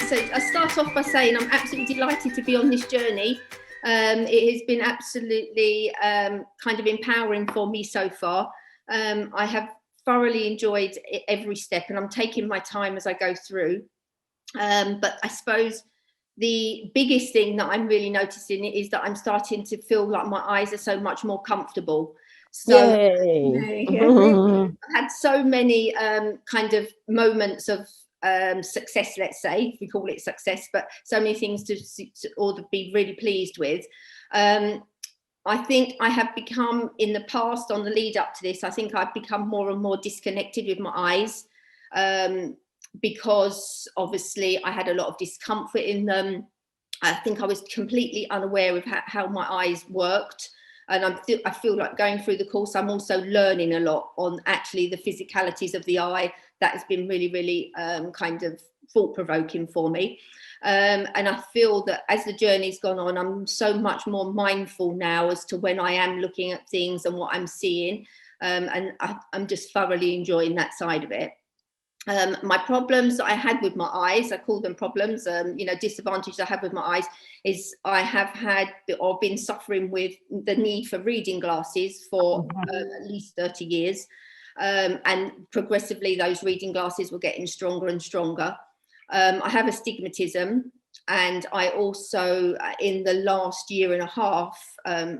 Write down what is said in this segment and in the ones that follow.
So I start off by saying I'm absolutely delighted to be on this journey. It has been absolutely kind of empowering for me so far. I have thoroughly enjoyed every step, and I'm taking my time as I go through. But I suppose the biggest thing that I'm really noticing is that I'm starting to feel like my eyes are so much more comfortable. So I've had so many kind of moments of success, let's say, if we call it success, but so many things to be really pleased with. I think I have become, in the past, on the lead up to this, I think I've become more and more disconnected with my eyes, because obviously I had a lot of discomfort in them. I think I was completely unaware of how my eyes worked. And I feel like going through the course, I'm also learning a lot on actually the physicalities of the eye. That has been really, really kind of thought-provoking for me. And I feel that as the journey's gone on, I'm so much more mindful now as to when I am looking at things and what I'm seeing. And I'm just thoroughly enjoying that side of it. My problems that I had with my eyes, I call them problems, disadvantages I have with my eyes, is I have had or been suffering with the need for reading glasses for at least 30 years. And progressively those reading glasses were getting stronger and stronger. I have astigmatism, and I also, in the last year and a half,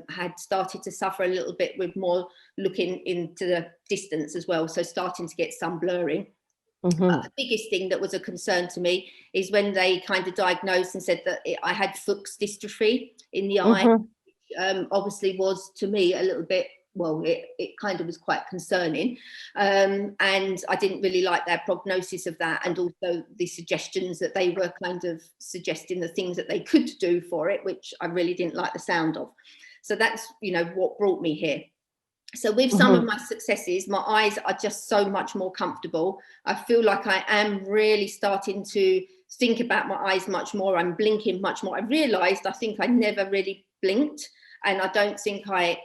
had started to suffer a little bit with more looking into the distance as well, so starting to get some blurring. The biggest thing that was a concern to me is when they kind of diagnosed and said that I had Fuchs dystrophy in the eye, which obviously was to me a little bit, well, it kind of was quite concerning. And I didn't really like their prognosis of that, and also the suggestions that they were kind of suggesting the things that they could do for it, which I really didn't like the sound of. So that's, what brought me here. So with some of my successes, my eyes are just so much more comfortable. I feel like I am really starting to think about my eyes much more. I'm blinking much more. I realised I think I never really blinked, and I don't think I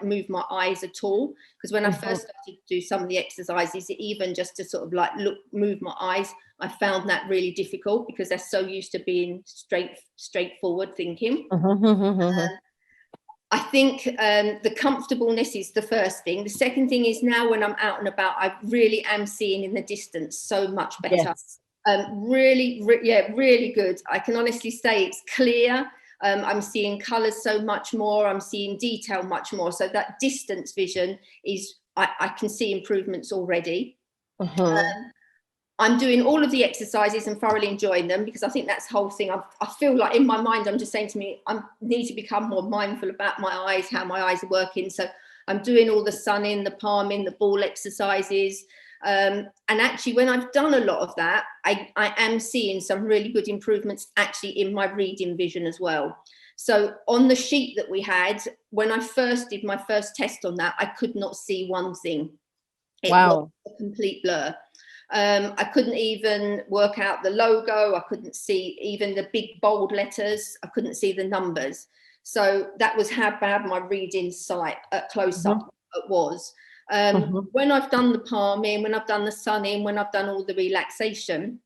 move my eyes at all. Because when I first started to do some of the exercises, even just to sort of like move my eyes, I found that really difficult because they're so used to being straightforward thinking. I think the comfortableness is the first thing. The second thing is now when I'm out and about, I really am seeing in the distance so much better. Yes. Really good. I can honestly say it's clear. I'm seeing colours so much more. I'm seeing detail much more. So that distance vision is, I can see improvements already. I'm doing all of the exercises and thoroughly enjoying them, because I think that's the whole thing. I feel like in my mind, I'm just saying to me, I need to become more mindful about my eyes, how my eyes are working. So I'm doing all the sunning, the palming, the ball exercises. And actually, when I've done a lot of that, I am seeing some really good improvements actually in my reading vision as well. So on the sheet that we had, when I first did my first test on that, I could not see one thing. It was a complete blur. I couldn't even work out the logo. I couldn't see even the big bold letters. I couldn't see the numbers. So that was how bad my reading sight at close up was. When I've done the palming, when I've done the sunning, when I've done all the relaxation,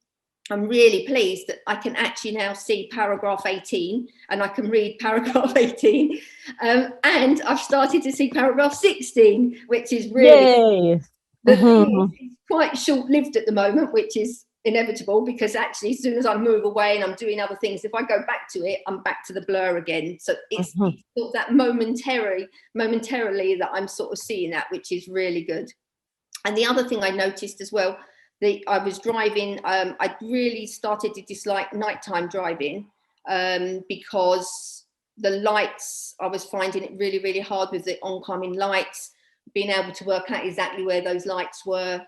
I'm really pleased that I can actually now see paragraph 18, and I can read paragraph 18. And I've started to see paragraph 16, which is really... The thing is, it's quite short-lived at the moment, which is inevitable, because actually as soon as I move away and I'm doing other things, if I go back to it, I'm back to the blur again. So it's sort of that momentarily that I'm sort of seeing that, which is really good. And the other thing I noticed as well, I was driving, I really started to dislike nighttime driving, because the lights, I was finding it really, really hard with the oncoming lights, being able to work out exactly where those lights were,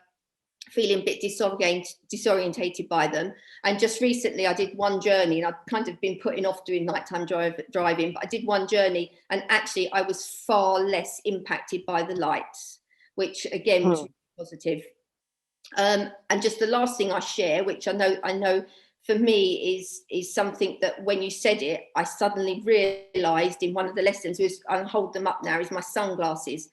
feeling a bit disorientated by them. And just recently I did one journey, and I've kind of been putting off doing nighttime driving, but I did one journey, and actually I was far less impacted by the lights, which again was really positive. And just the last thing I share, which I know for me is something that when you said it, I suddenly realised in one of the lessons, I'll hold them up now, is my sunglasses.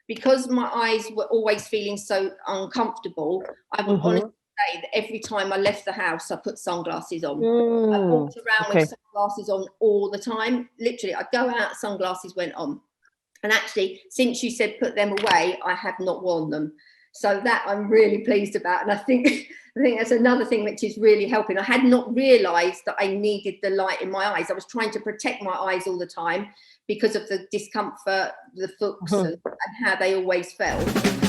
Because my eyes were always feeling so uncomfortable, I would honestly say that every time I left the house, I put sunglasses on. I Mm, walked around okay. with sunglasses on all the time. Literally, I'd go out, sunglasses went on. And actually, since you said put them away, I have not worn them. So that I'm really pleased about. And I think that's another thing which is really helping. I had not realised that I needed the light in my eyes. I was trying to protect my eyes all the time because of the discomfort, the fooks, and how they always felt.